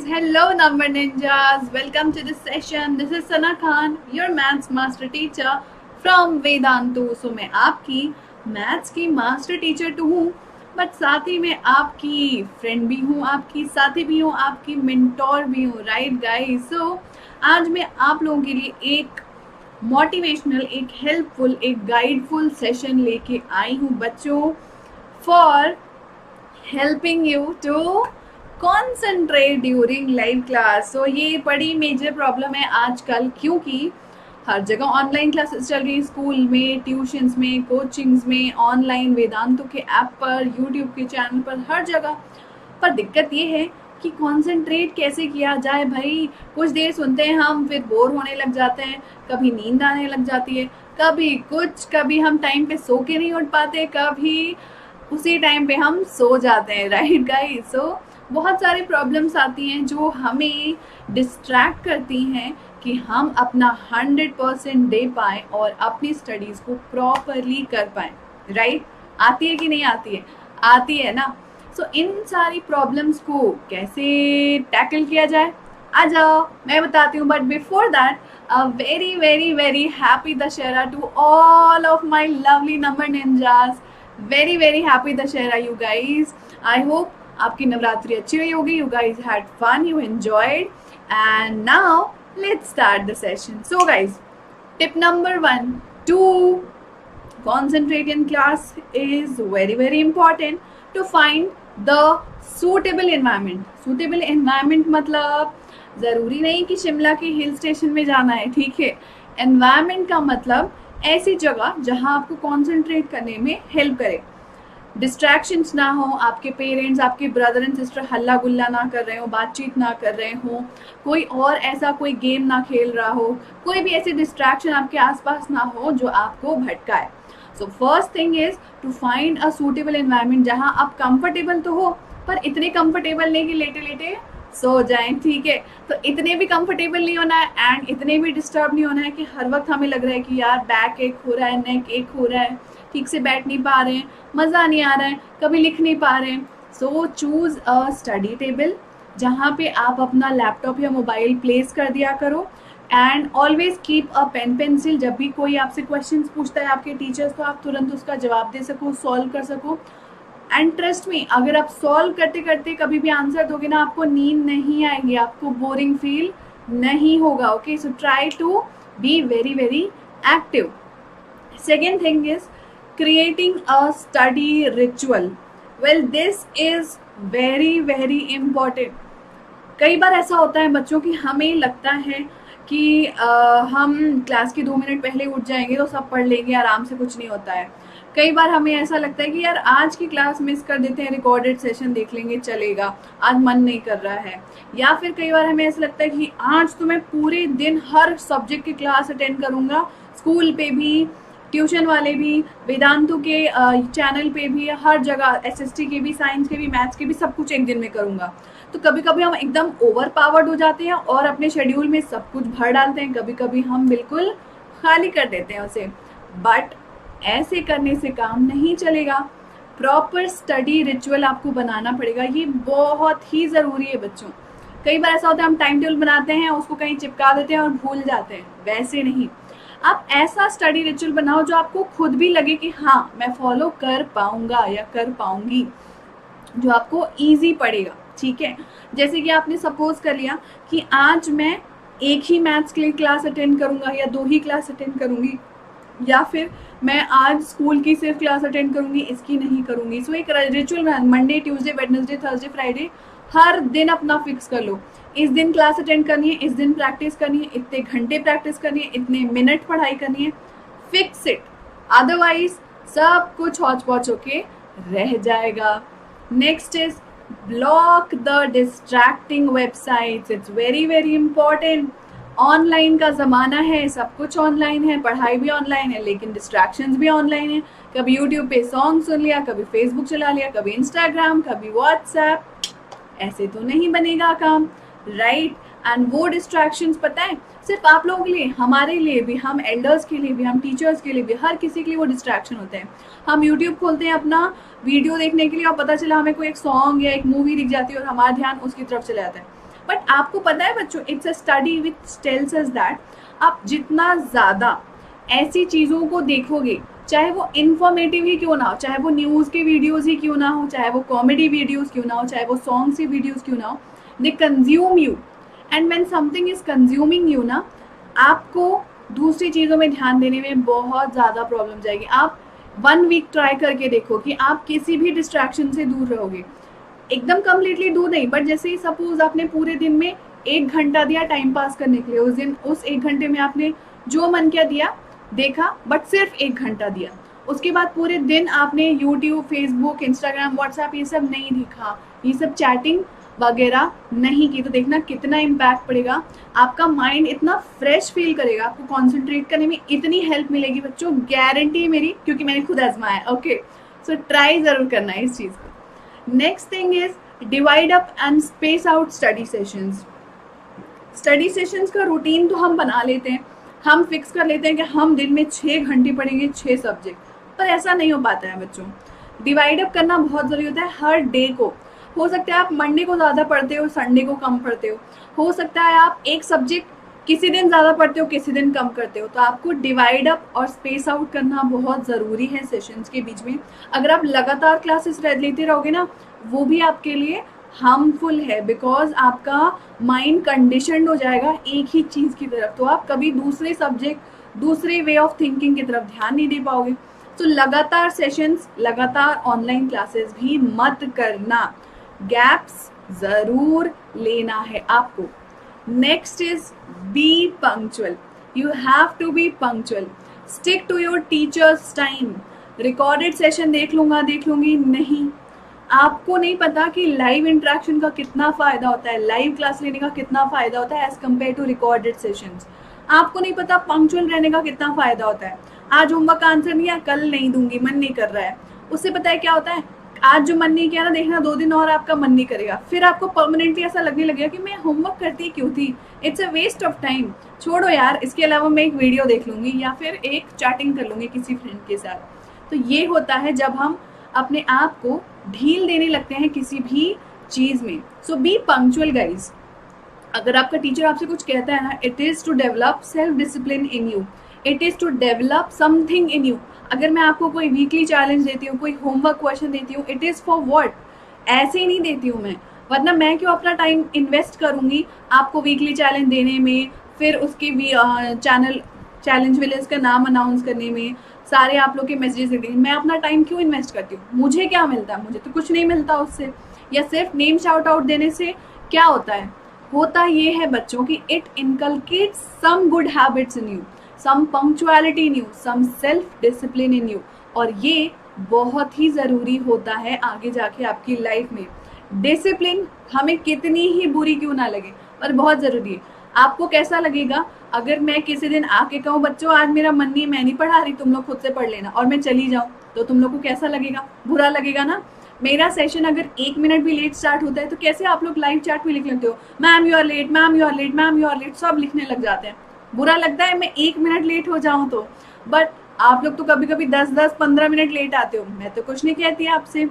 Hello number ninjas. Welcome to this session. This is Sana Khan, your maths master teacher from Vedantu. So मैं आपकी maths की master teacher तो हूँ, but साथ ही मैं आपकी फ्रेंड भी हूँ, आपकी साथी भी हूँ, आपकी मेंटोर भी हूँ, राइट गाइस? सो आज मैं आप लोगों के लिए एक मोटिवेशनल, एक हेल्पफुल, एक गाइडफुल सेशन लेके आई हूँ बच्चों, for helping you to concentrate during live class. So ये बड़ी मेजर प्रॉब्लम है आजकल, क्योंकि हर जगह ऑनलाइन क्लासेस चल रही हैं, स्कूल में, ट्यूशन्स में, कोचिंग्स में, ऑनलाइन वेदांतों के ऐप पर, यूट्यूब के चैनल पर, हर जगह। पर दिक्कत ये है कि कॉन्सेंट्रेट कैसे किया जाए भाई। कुछ देर सुनते हैं हम, फिर बोर होने लग जाते हैं, कभी नींद आने लग जाती है, कभी हम टाइम पे सो के नहीं उठ पाते, कभी उसी टाइम पे हम सो जाते हैं, राइट गाइस? सो बहुत सारी प्रॉब्लम्स आती हैं जो हमें डिस्ट्रैक्ट करती हैं कि हम अपना 100% दे पाएँ और अपनी स्टडीज़ को प्रॉपरली कर पाएँ, राइट? आती है कि नहीं आती है? आती है ना? सो इन सारी प्रॉब्लम्स को कैसे टैकल किया जाए, आ जाओ मैं बताती हूँ। But before that, a very very very happy Dashera to all of my lovely number ninjas. Very very happy Dashera you guys. I hope आपकी नवरात्रि अच्छी रही होगी, you guys had fun, you enjoyed, and now let's start the session. So guys, tip number 1 to concentrate in class is very very important to find the suitable environment. Suitable environment मतलब ज़रूरी नहीं कि शिमला के hill station में जाना है, ठीक है? एनवायरनमेंट का मतलब ऐसी जगह जहां आपको कॉन्सेंट्रेट करने में हेल्प करे, डिस्ट्रैक्शंस ना हो, आपके पेरेंट्स, आपके ब्रदर एंड सिस्टर हल्ला गुल्ला ना कर रहे हो, बातचीत ना कर रहे हो, कोई और ऐसा कोई गेम ना खेल रहा हो, कोई भी ऐसी डिस्ट्रैक्शन आपके आसपास ना हो जो आपको भटकाए। So first thing is to find a suitable environment जहां आप कंफर्टेबल तो हो, पर इतने कंफर्टेबल नहीं कि लेटे लेटे सो जाएं, ठीक है? तो इतने भी कंफर्टेबल नहीं होना है एंड इतने भी डिस्टर्ब नहीं होना है कि हर वक्त हमें लग रहा है कि यार बैक एक हो रहा है, नेक एक हो रहा है, ठीक से बैठ नहीं पा रहे हैं, मज़ा नहीं आ रहा है, कभी लिख नहीं पा रहे हैं। सो चूज़ अ स्टडी टेबल जहाँ पे आप अपना लैपटॉप या मोबाइल प्लेस कर दिया करो, and always keep a pen pencil. जब भी कोई आपसे क्वेश्चंस पूछता है आपके टीचर्स, तो आप तुरंत उसका जवाब दे सको, सॉल्व कर सको। एंड ट्रस्ट मी, अगर आप सॉल्व करते करते कभी भी आंसर दोगे ना, आपको नींद नहीं आएगी, आपको बोरिंग फील नहीं होगा। Okay, so try to be very very active. Second thing is creating a study ritual. Well, this is very very important. कई बार ऐसा होता है बच्चों की, हमें लगता है कि हम क्लास के 2 मिनट पहले उठ जाएंगे तो सब पढ़ लेंगे आराम से, कुछ नहीं होता है। कई बार हमें ऐसा लगता है कि यार आज की क्लास मिस कर देते हैं, रिकॉर्डेड सेशन देख लेंगे, चलेगा, आज मन नहीं कर रहा है। या फिर कई बार हमें ऐसा लगता है कि आज तो मैं पूरे दिन हर सब्जेक्ट की क्लास अटेंड करूँगा, स्कूल पे भी, ट्यूशन वाले भी, वेदांतु के चैनल पे भी, हर जगह एसएसटी के भी, साइंस के भी, मैथ्स के भी, सब कुछ एक दिन में करूँगा। तो कभी कभी हम एकदम ओवर पावर्ड हो जाते हैं और अपने शेड्यूल में सब कुछ भर डालते हैं, कभी कभी हम बिल्कुल खाली कर देते हैं उसे। बट ऐसे करने से काम नहीं चलेगा, प्रॉपर स्टडी रिचुअल आपको बनाना पड़ेगा, ये बहुत ही ज़रूरी है बच्चों। कई बार ऐसा होता है हम टाइम टेबल बनाते हैं, उसको कहीं चिपका देते हैं और भूल जाते हैं, वैसे नहीं। आप ऐसा स्टडी रिचुअल बनाओ जो आपको खुद भी लगे कि हाँ मैं फॉलो कर पाऊंगा या कर पाऊंगी, जो आपको इजी पड़ेगा, ठीक है? जैसे कि आपने सपोज कर लिया कि आज मैं एक ही मैथ्स के लिए क्लास अटेंड करूंगा या 2 ही क्लास अटेंड करूंगी, या फिर मैं आज स्कूल की सिर्फ क्लास अटेंड करूंगी, इसकी नहीं करूंगी। सो एक ritual Monday, Tuesday, Wednesday, Thursday, Friday, हर दिन अपना फिक्स कर लो। इस दिन क्लास अटेंड करनी है, इस दिन प्रैक्टिस करनी है, इतने घंटे प्रैक्टिस करनी है, इतने मिनट पढ़ाई करनी है, फिक्स इट। अदरवाइज सब कुछ हौच पौच होके रह जाएगा। Next is block the distracting websites. It's very very important. Online का ज़माना है, सब कुछ ऑनलाइन है, पढ़ाई भी ऑनलाइन है, लेकिन डिस्ट्रैक्शंस भी ऑनलाइन है। कभी यूट्यूब पे सॉन्ग सुन लिया, कभी फेसबुक चला लिया, कभी इंस्टाग्राम, कभी व्हाट्सएप। ऐसे तो नहीं बनेगा काम, राइट? एंड वो डिस्ट्रैक्शंस पता है सिर्फ आप लोगों के लिए, हमारे लिए भी, हम एल्डर्स के लिए भी, हम टीचर्स के लिए भी, हर किसी के लिए वो डिस्ट्रैक्शन होते हैं। हम यूट्यूब खोलते हैं अपना वीडियो देखने के लिए और पता चला हमें कोई एक सॉन्ग या एक मूवी दिख जाती है और हमारा ध्यान उसकी तरफ चला जाता है। बट आपको पता है बच्चों, it's a study which tells us that आप जितना ज़्यादा ऐसी चीज़ों को देखोगे, चाहे वो इन्फॉर्मेटिव ही क्यों ना हो, चाहे वो न्यूज़ के वीडियोज़ ही क्यों ना हो, चाहे वो कॉमेडी वीडियोज़ क्यों ना हो, चाहे वो सॉन्ग्स के वीडियोज़ क्यों ना हो, they consume you. And when something is consuming you ना, आपको दूसरी चीज़ों में ध्यान देने में बहुत ज़्यादा प्रॉब्लम जाएगी। आप 1 वीक ट्राई करके देखो कि आप किसी भी डिस्ट्रैक्शन से दूर रहोगे, एकदम कम्प्लीटली दूर नहीं, बट जैसे ही सपोज आपने पूरे दिन में 1 घंटा दिया टाइम पास करने के लिए, उस दिन उस 1 घंटे में आपने जो मन किया दिया, देखा, बट सिर्फ 1 घंटा दिया। उसके बाद पूरे दिन आपने यूट्यूब, फेसबुक, इंस्टाग्राम, व्हाट्सएप ये सब नहीं देखा, ये सब चैटिंग वगैरह नहीं की, तो देखना कितना इम्पैक्ट पड़ेगा। आपका माइंड इतना फ्रेश फील करेगा, आपको कॉन्सेंट्रेट करने में इतनी हेल्प मिलेगी बच्चों, गारंटी है मेरी, क्योंकि मैंने खुद आजमाया है। ओके, सो ट्राई ज़रूर करना है इस चीज़ को। Next thing is divide up and space out study sessions. Study sessions का रूटीन तो हम बना लेते हैं, हम फिक्स कर लेते हैं कि हम दिन में 6 घंटे पढ़ेंगे 6 सब्जेक्ट, पर ऐसा नहीं हो पाता है बच्चों। डिवाइड अप करना बहुत ज़रूरी होता है हर डे को। हो सकता है आप मंडे को ज़्यादा पढ़ते हो, संडे को कम पढ़ते हो सकता है आप एक सब्जेक्ट किसी दिन ज़्यादा पढ़ते हो, किसी दिन कम करते हो, तो आपको डिवाइड अप और स्पेस आउट करना बहुत ज़रूरी है सेशंस के बीच में। अगर आप लगातार क्लासेस लेते रहोगे ना, वो भी आपके लिए हार्मफुल है, बिकॉज आपका माइंड कंडीशनड हो जाएगा एक ही चीज़ की तरफ, तो आप कभी दूसरे सब्जेक्ट, दूसरे वे ऑफ थिंकिंग की तरफ ध्यान नहीं दे पाओगे। तो लगातार सेशंस, लगातार ऑनलाइन क्लासेस भी मत करना, गैप्स ज़रूर लेना है आपको। Next is be punctual. You have to be punctual, stick to your teachers time. Recorded session देख लूँगी नहीं, आपको नहीं पता कि लाइव इंटरेक्शन का कितना फ़ायदा होता है, लाइव क्लास लेने का कितना फ़ायदा होता है as compared to recorded sessions. आपको नहीं पता पंक्चुअल रहने का कितना फ़ायदा होता है। आज होमवर्क का आंसर नहीं है, कल नहीं दूंगी, मन नहीं कर रहा है, उससे पता है क्या होता है, आज जो मन नहीं किया ना, देखना 2 दिन और आपका मन नहीं करेगा, फिर आपको परमानेंटली ऐसा लगने लगेगा कि मैं होमवर्क करती क्यों थी, it's a waste of time, छोड़ो यार, इसके अलावा मैं एक वीडियो देख लूँगी या फिर एक चैटिंग कर लूँगी किसी फ्रेंड के साथ। तो ये होता है जब हम अपने आप को ढील देने लगते हैं किसी भी चीज़ में। So be punctual guys. अगर आपका टीचर आपसे कुछ कहता है ना, it is to develop self discipline in you, it is to develop something in you. अगर मैं आपको कोई वीकली चैलेंज देती हूँ, कोई होमवर्क क्वेश्चन देती हूँ, इट इज़ फॉर व्हाट? ऐसे ही नहीं देती हूँ मैं, वरना मैं क्यों अपना टाइम इन्वेस्ट करूँगी आपको वीकली चैलेंज देने में, फिर उसके चैलेंज विलेज का नाम अनाउंस करने में, सारे आप लोग के मैसेजेस देने में। मैं अपना टाइम क्यों इन्वेस्ट करती हूँ? मुझे क्या मिलता है? मुझे तो कुछ नहीं मिलता उससे। या सिर्फ नेम शाउट आउट देने से क्या होता है? होता ये है बच्चों कि it inculcates some good habits in you, some punctuality in you, some self discipline in you, और ये बहुत ही ज़रूरी होता है आगे जाके आपकी लाइफ में। डिसिप्लिन हमें कितनी ही बुरी क्यों ना लगे, पर बहुत ज़रूरी है। आपको कैसा लगेगा अगर मैं किसी दिन आके कहूँ बच्चों आज मेरा मन नहीं, मैं नहीं पढ़ा रही, तुम लोग खुद से पढ़ लेना, और मैं चली जाऊँ, तो तुम लोग को कैसा लगेगा? बुरा लगेगा ना। मेरा सेशन अगर 1 मिनट भी लेट स्टार्ट होता है तो कैसे आप लोग लाइव चैट में लिख लेते हो, ma'am you are late, ma'am you are late, ma'am you are late, सब लिखने लग जाते हैं। बुरा लगता है मैं 1 मिनट लेट हो जाऊँ तो, बट आप लोग तो कभी कभी 10-10, 15 मिनट लेट आते हो, मैं तो कुछ नहीं कहती आपसे,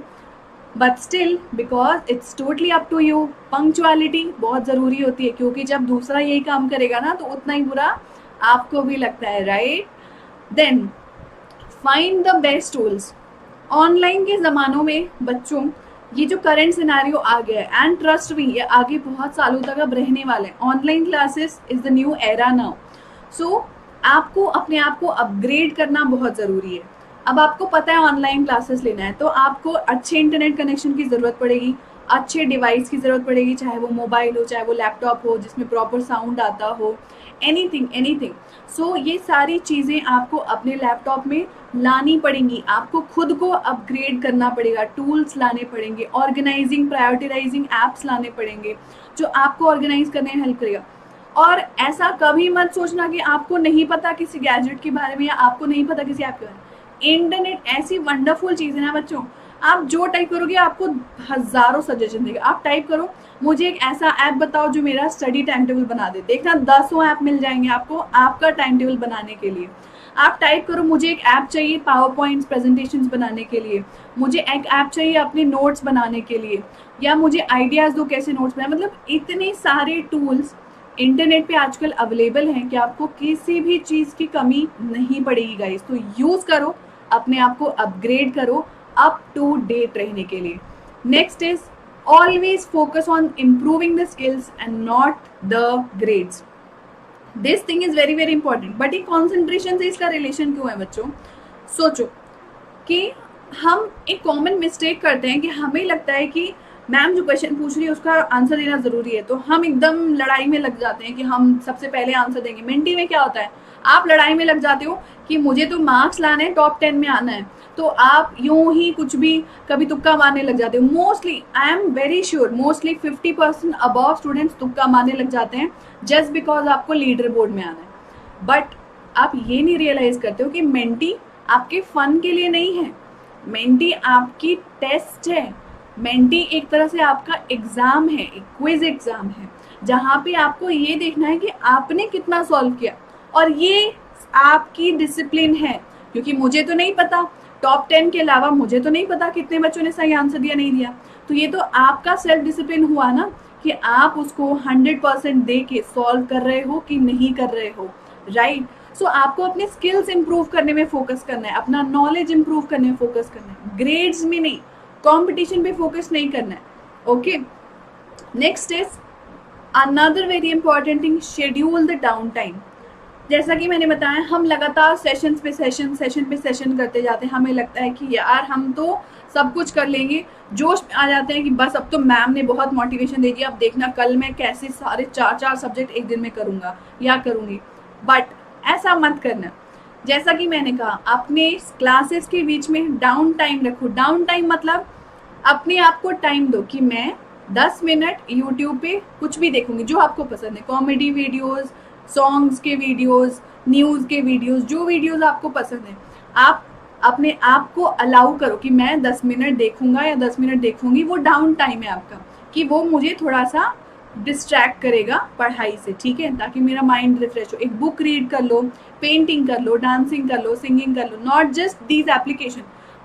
but still because it's totally up to you. Punctuality बहुत ज़रूरी होती है, क्योंकि जब दूसरा यही काम करेगा ना तो उतना ही बुरा आपको भी लगता है, right? Then find the best tools. Online के ज़मानों में बच्चों ये जो करंट सिनेरियो आ गया है, एंड ट्रस्ट मी, ये आगे बहुत सालों तक अब रहने वाले हैं। Online classes is the new era now. So आपको अपने आप को अपग्रेड करना बहुत ज़रूरी है। अब आपको पता है ऑनलाइन क्लासेस लेना है तो आपको अच्छे इंटरनेट कनेक्शन की ज़रूरत पड़ेगी, अच्छे डिवाइस की ज़रूरत पड़ेगी, चाहे वो मोबाइल हो, चाहे वो लैपटॉप हो जिसमें प्रॉपर साउंड आता हो, एनीथिंग। सो ये सारी चीज़ें आपको अपने लैपटॉप में लानी पड़ेंगी, आपको खुद को अपग्रेड करना पड़ेगा, टूल्स लाने पड़ेंगे, ऑर्गेनाइजिंग प्रायोरिटाइजिंग ऐप्स लाने पड़ेंगे जो आपको ऑर्गेनाइज करने में हेल्प करेगा। और ऐसा कभी मत सोचना कि आपको नहीं पता किसी गैजेट के बारे में या आपको नहीं पता किसी ऐप के बारे में। इंटरनेट ऐसी वंडरफुल चीज़ है ना बच्चों, आप जो टाइप करोगे आपको हज़ारों सजेशन देगा। आप टाइप करो मुझे एक ऐसा ऐप बताओ जो मेरा स्टडी टाइम टेबल बना दे, देखना 10 ऐप मिल जाएंगे आपको आपका टाइम टेबल बनाने के लिए। आप टाइप करो मुझे एक ऐप चाहिए पावर पॉइंट्स प्रेजेंटेशंस बनाने के लिए, मुझे एक ऐप चाहिए अपने नोट्स बनाने के लिए, या मुझे आइडियाज़ दो कैसे नोट्स बनाए। मतलब इतने सारे टूल्स इंटरनेट पे आजकल अवेलेबल हैं कि आपको किसी भी चीज़ की कमी नहीं पड़ेगी गाइस। तो यूज़ करो, अपने आप को अपग्रेड करो अप टू डेट रहने के लिए। Next is always focus on improving the skills and not the grades. This thing is very very important. But ये कॉन्सेंट्रेशन से इसका रिलेशन क्यों है बच्चों? सोचो कि हम एक कॉमन मिस्टेक करते हैं कि हमें लगता है कि मैम जो क्वेश्चन पूछ रही है उसका आंसर देना ज़रूरी है, तो हम एकदम लड़ाई में लग जाते हैं कि हम सबसे पहले आंसर देंगे। मेंटी में क्या होता है, आप लड़ाई में लग जाते हो कि मुझे तो मार्क्स लाने हैं, टॉप 10 में आना है, तो आप यूं ही कुछ भी कभी तुक्का मारने लग जाते हो। Mostly I am very sure mostly 50% above students तुक्का मारने लग जाते हैं जस्ट बिकॉज आपको लीडर बोर्ड में आना है। बट आप ये नहीं रियलाइज करते हो कि मेंटी आपके फन के लिए नहीं है, मेंटी आपकी टेस्ट है, मेंटी एक तरह से आपका एग्जाम है, एक क्विज एग्जाम है, जहाँ पे आपको ये देखना है कि आपने कितना सॉल्व किया। और ये आपकी डिसिप्लिन है, क्योंकि मुझे तो नहीं पता टॉप 10 के अलावा मुझे तो नहीं पता कितने बच्चों ने सही आंसर दिया नहीं दिया। तो ये तो आपका सेल्फ डिसिप्लिन हुआ ना कि आप उसको 100% दे के सॉल्व कर रहे हो कि नहीं कर रहे हो, राइट। सो आपको अपने स्किल्स इंप्रूव करने में फोकस करना है, अपना नॉलेज इंप्रूव करने में फोकस करना है, ग्रेड्स में नहीं, कंपटीशन पे फोकस नहीं करना है। Okay, next is another very important thing, schedule the down time. जैसा कि मैंने बताया हम लगातार सेशन पे सेशन करते जाते हैं, हमें लगता है कि यार हम तो सब कुछ कर लेंगे, जोश में आ जाते हैं कि बस अब तो मैम ने बहुत मोटिवेशन दे दिया, अब देखना कल मैं कैसे सारे 4 सब्जेक्ट एक दिन में करूँगा या करूँगी। बट ऐसा मत करना। जैसा कि मैंने कहा अपने क्लासेस के बीच में डाउन टाइम रखो। डाउन टाइम मतलब अपने आप को टाइम दो कि मैं 10 मिनट यूट्यूब पे कुछ भी देखूंगी जो आपको पसंद है, कॉमेडी वीडियोस, सॉन्ग्स के वीडियोस, न्यूज़ के वीडियोस, जो वीडियोस आपको पसंद है आप अपने आप को अलाउ करो कि मैं 10 मिनट देखूंगा या 10 मिनट देखूंगी। वो डाउन टाइम है आपका कि वो मुझे थोड़ा सा डिस्ट्रैक्ट करेगा पढ़ाई से, ठीक है, ताकि मेरा माइंड रिफ्रेश हो। एक बुक रीड कर लो, पेंटिंग कर लो, डांसिंग कर लो, सिंगिंग कर लो, नॉट जस्ट दीज एप्लीकेशन,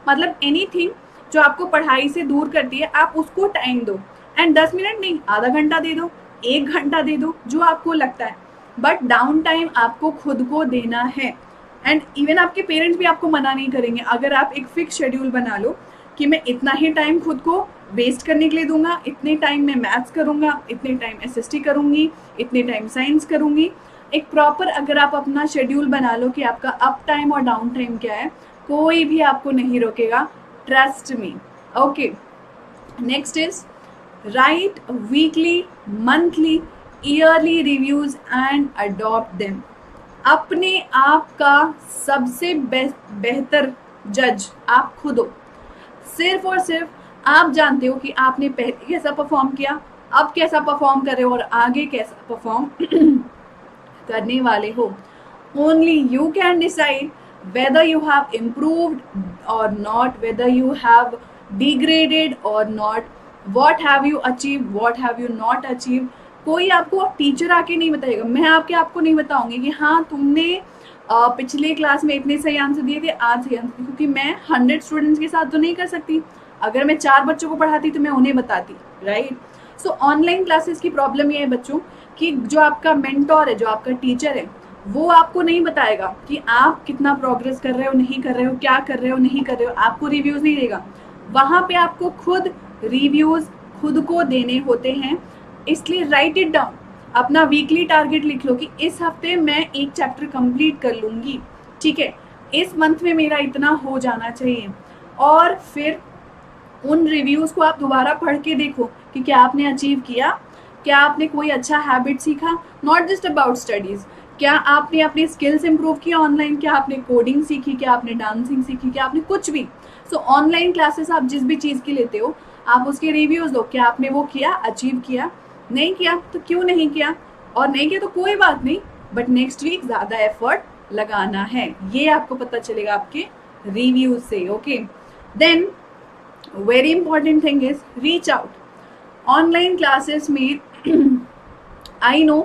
मतलब एनीथिंग जो आपको पढ़ाई से दूर करती है आप उसको टाइम दो। एंड 10 मिनट नहीं, आधा घंटा दे दो, 1 घंटा दे दो, जो आपको लगता है, बट डाउन टाइम आपको खुद को देना है। एंड इवन आपके पेरेंट्स भी आपको मना नहीं करेंगे अगर आप एक फिक्स शेड्यूल बना लो कि मैं इतना ही टाइम खुद को वेस्ट करने के लिए दूंगा, इतने टाइम में मैथ्स करूंगा, इतने टाइम एसएसटी करूंगी, इतने टाइम साइंस करूंगी। एक प्रॉपर अगर आप अपना शेड्यूल बना लो कि आपका अप टाइम और डाउन टाइम क्या है, कोई भी आपको नहीं रोकेगा, trust me. Okay, next is right weekly, monthly, yearly reviews and adopt them. अपने आप का सबसे बेहतर जज आप खुद हो। सिर्फ और सिर्फ आप जानते हो कि आपने पहले कैसा परफॉर्म किया, अब कैसा परफॉर्म कर रहे हो और आगे कैसा परफॉर्म करने वाले हो। Only you can decide whether you have improved or not, whether you have degraded or not, what have you achieved, what have you not achieved। कोई आपको टीचर आके नहीं बताएगा, मैं आपको नहीं बताऊंगी कि हाँ तुमने पिछले क्लास में इतने सही आंसर दिए थे, आज सही आंसर, क्योंकि मैं 100 स्टूडेंट्स के साथ तो नहीं कर सकती। अगर मैं 4 बच्चों को पढ़ाती तो मैं उन्हें बताती, राइट। सो ऑनलाइन क्लासेस की प्रॉब्लम ये है बच्चों कि जो आपका मेंटोर है, जो आपका टीचर है, वो आपको नहीं बताएगा कि आप कितना प्रोग्रेस कर रहे हो, नहीं कर रहे हो, क्या कर रहे हो, नहीं कर रहे हो, आपको रिव्यूज नहीं देगा। वहाँ पे आपको खुद रिव्यूज खुद को देने होते हैं। इसलिए राइट इट डाउन, अपना वीकली टारगेट लिख लो कि इस हफ्ते मैं एक चैप्टर कंप्लीट कर लूँगी, ठीक है, इस मंथ में मेरा इतना हो जाना चाहिए। और फिर उन रिव्यूज़ को आप दोबारा पढ़ के देखो कि क्या आपने अचीव किया, क्या आपने कोई अच्छा हैबिट सीखा, नॉट जस्ट अबाउट स्टडीज़, क्या आपने अपनी स्किल्स इंप्रूव किया ऑनलाइन, क्या आपने कोडिंग सीखी, क्या आपने डांसिंग सीखी, क्या आपने कुछ भी। सो ऑनलाइन क्लासेस आप जिस भी चीज़ की लेते हो आप उसके रिव्यूज़ दो, क्या आपने वो किया, अचीव किया, नहीं किया तो क्यों नहीं किया, और नहीं किया तो कोई बात नहीं, बट नेक्स्ट वीक ज़्यादा एफर्ट लगाना है, ये आपको पता चलेगा आपके रिव्यूज से। Okay, then very important thing is reach out. Online classes में आई नो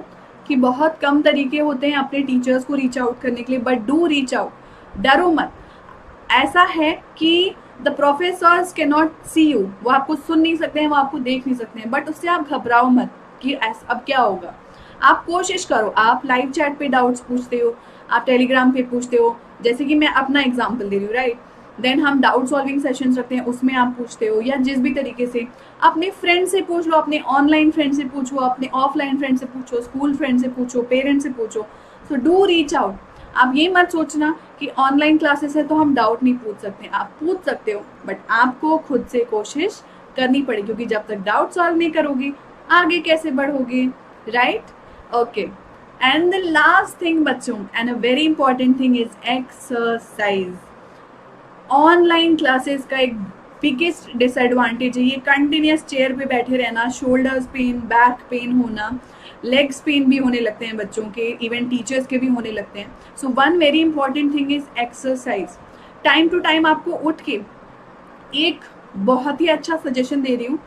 कि बहुत कम तरीके होते हैं अपने टीचर्स को रीच आउट करने के लिए, बट डू रीच आउट, डरो मत। ऐसा है कि the professors can not see you, वो आपको सुन नहीं सकते हैं, वो आपको देख नहीं सकते हैं, बट उससे आप घबराओ मत कि अब क्या होगा। आप कोशिश करो, आप लाइव चैट पे डाउट्स पूछते हो, आप टेलीग्राम पे पूछते हो, जैसे कि मैं अपना एग्जांपल दे रही हूँ, राइट। देन हम डाउट सॉल्विंग सेशंस रखते हैं, उसमें आप पूछते हो, या जिस भी तरीके से अपने फ्रेंड से पूछ लो, अपने ऑनलाइन फ्रेंड से पूछो, अपने ऑफलाइन फ्रेंड से पूछो, स्कूल फ्रेंड से पूछो, पेरेंट्स से पूछो। So do reach out. आप ये मत सोचना कि ऑनलाइन क्लासेस है तो हम डाउट नहीं पूछ सकते, आप पूछ सकते हो, बट आपको खुद से कोशिश करनी पड़ेगी, क्योंकि जब तक डाउट सॉल्व नहीं करोगे आगे कैसे बढ़ोगे, right. Okay, and the last thing बच्चों, and a very important thing is exercise. Online classes का एक बिगेस्ट डिसएडवांटेज है ये कंटिन्यूस चेयर पे बैठे रहना, शोल्डर्स पेन, बैक पेन होना, लेग्स पेन भी होने लगते हैं बच्चों के, इवन टीचर्स के भी होने लगते हैं। So one very important thing is exercise. Time to time आपको उठ के, एक बहुत ही अच्छा सजेशन दे रही हूँ,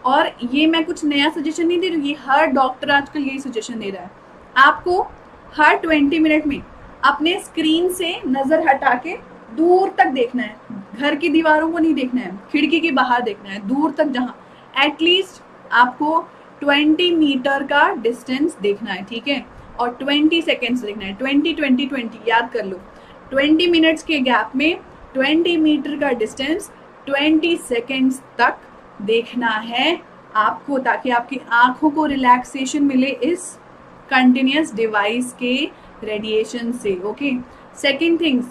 और ये मैं कुछ नया सजेशन नहीं दे रही हूँ, ये हर डॉक्टर आजकल यही सजेशन दे रहा है। आपको हर 20 मिनट में अपने स्क्रीन से नजर हटा के दूर तक देखना है, घर की दीवारों को नहीं देखना है, खिड़की के बाहर देखना है, दूर तक, जहाँ एटलीस्ट आपको 20 मीटर का डिस्टेंस देखना है, ठीक है, और 20 सेकेंड्स देखना है, 20 याद कर लो। 20 मिनट्स के गैप में 20 मीटर का डिस्टेंस 20 सेकेंड्स तक देखना है आपको, ताकि आपकी आंखों को रिलैक्सेशन मिले इस कंटिन्यूस डिवाइस के रेडिएशन से। Okay, second things,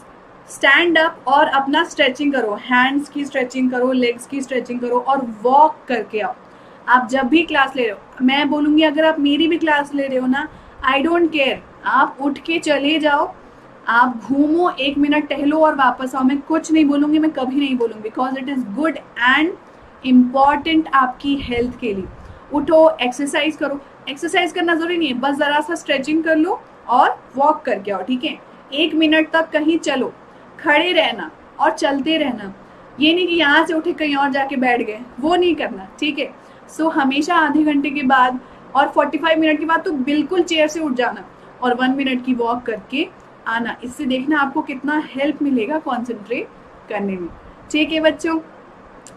stand up और अपना स्ट्रेचिंग करो, हैंड्स की स्ट्रेचिंग करो, लेग्स की स्ट्रेचिंग करो, और वॉक करके आओ। आप जब भी क्लास ले रहे हो, मैं बोलूँगी अगर आप मेरी भी क्लास ले रहे हो ना, आई डोंट केयर, आप उठ के चले जाओ, आप घूमो, 1 मिनट टहलो और वापस आओ। मैं कुछ नहीं बोलूँगी, मैं कभी नहीं बोलूँगी, because it is good and important आपकी हेल्थ के लिए। उठो, एक्सरसाइज करो, एक्सरसाइज करना जरूरी नहीं है, बस ज़रा सा स्ट्रेचिंग कर लो और वॉक करके आओ, ठीक है। 1 मिनट तक कहीं चलो, खड़े रहना और चलते रहना, ये नहीं कि यहाँ से उठे कहीं और जाके बैठ गए, वो नहीं करना, ठीक है। सो हमेशा आधे घंटे के बाद और 45 मिनट के बाद तो बिल्कुल चेयर से उठ जाना और 1 मिनट की वॉक करके आना। इससे देखना आपको कितना हेल्प मिलेगा कॉन्सेंट्रेट करने में, ठीक है बच्चों।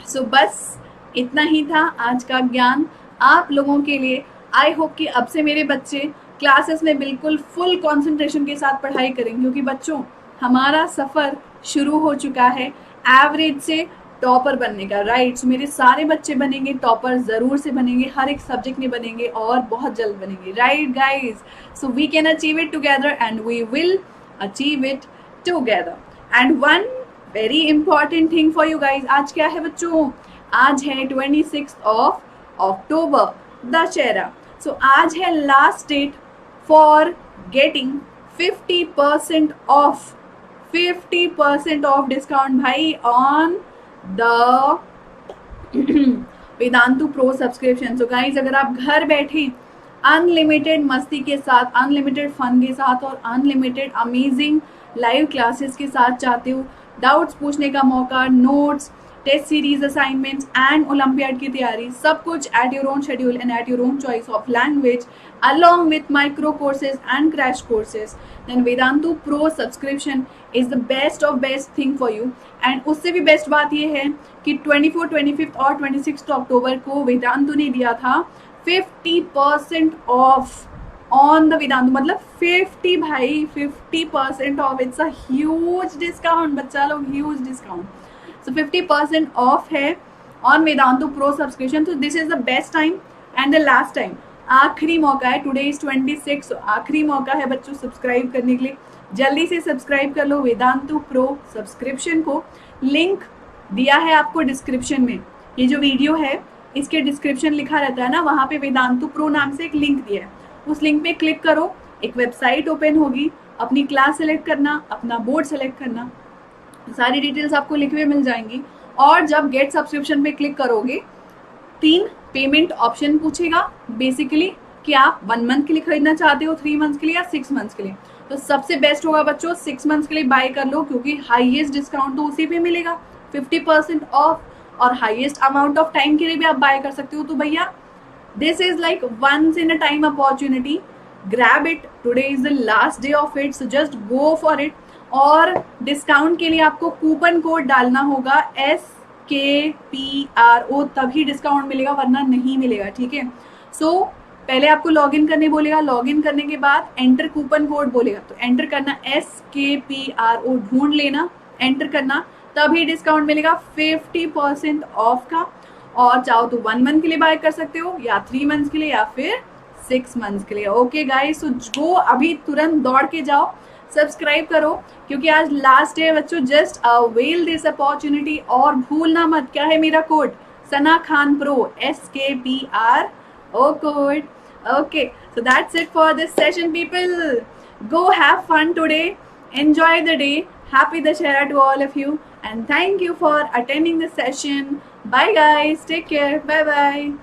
सो बस इतना ही था आज का ज्ञान आप लोगों के लिए। आई होप कि अब से मेरे बच्चे क्लासेस में बिल्कुल फुल कंसंट्रेशन के साथ पढ़ाई करेंगे, क्योंकि बच्चों हमारा सफ़र शुरू हो चुका है एवरेज से टॉपर बनने का, राइट। मेरे सारे बच्चे बनेंगे टॉपर, ज़रूर से बनेंगे, हर एक सब्जेक्ट में बनेंगे और बहुत जल्द बनेंगे, right guys. So we can achieve it together and we will achieve it together. And one very important thing for you guys, आज क्या है बच्चों, आज है 26 अक्टूबर, दशहरा। सो आज है last date for getting 50% off, 50% off discount भाई on the Vedantu pro subscription. So guys, अगर आप घर बैठे अनलिमिटेड मस्ती के साथ, अनलिमिटेड फन के साथ और अनलिमिटेड अमेजिंग लाइव क्लासेस के साथ चाहते हो, डाउट्स पूछने का मौका, notes, test series, assignments and olympiad की तैयारी, सब कुछ at your own schedule and at your own choice of language along with micro courses and crash courses, then Vedantu Pro subscription is the best of best thing for you। and उससे भी best बात ये है कि 24, 25 और 26 अक्टूबर को वेदांतु ने दिया था 50% ऑफ ऑन द वेदांतु, मतलब 50 भाई 50% of, it's a huge discount बच्चा लोग, ह्यूज डिस्काउंट। सो 50% ऑफ है ऑन वेदांतु प्रो सब्सक्रिप्शन। तो this is the best time and the last time, आखिरी मौका है, टुडे इज 26, आखिरी मौका है बच्चों सब्सक्राइब करने के लिए। जल्दी से सब्सक्राइब कर लो वेदांतु प्रो सब्सक्रिप्शन को, लिंक दिया है आपको डिस्क्रिप्शन में। ये जो वीडियो है इसके डिस्क्रिप्शन लिखा रहता है ना, वहाँ पे वेदांतु प्रो नाम से एक लिंक दिया है, उस लिंक पे क्लिक करो, एक वेबसाइट ओपन होगी, अपनी क्लास सेलेक्ट करना, अपना बोर्ड सेलेक्ट करना, सारी डिटेल्स आपको लिखे हुए मिल जाएंगी। और जब गेट सब्सक्रिप्शन पे क्लिक करोगे 3 पेमेंट ऑप्शन पूछेगा बेसिकली कि आप 1 मंथ के लिए खरीदना चाहते हो, 3 मंथ्स के लिए या 6 मंथ्स के लिए। तो सबसे बेस्ट होगा बच्चों 6 मंथ्स के लिए बाय कर लो, क्योंकि हाईएस्ट डिस्काउंट तो उसी पे मिलेगा 50% ऑफ, और हाईएस्ट अमाउंट ऑफ टाइम के लिए भी आप बाय कर सकते हो। तो भैया this is like once in a time opportunity, grab it, today is the last day of it, so just go for it. और डिस्काउंट के लिए आपको कूपन कोड डालना होगा SKPRO, तभी डिस्काउंट मिलेगा, वरना नहीं मिलेगा, ठीक है। सो पहले आपको लॉगिन करने बोलेगा, लॉगिन करने के बाद एंटर कूपन कोड बोलेगा, तो एंटर करना SKPRO, ढूंढ लेना, एंटर करना, तभी डिस्काउंट मिलेगा 50% ऑफ का। और चाहो तो 1 मंथ के लिए बाय कर सकते हो, या 3 मंथ्स के लिए, या फिर 6 मंथ्स के लिए। ओके गाइस, सो जो अभी तुरंत दौड़ के जाओ, सब्सक्राइब करो, क्योंकि आज लास्ट डे है बच्चों। Just avail this opportunity. और भूलना मत, क्या है मेरा code, Sana Khan pro, SKPRO code. Okay, so that's it for this session, people. Go have fun today. Enjoy the day. Happy Dashera to all of you. And thank you for attending the session. Bye guys. Take care. Bye bye.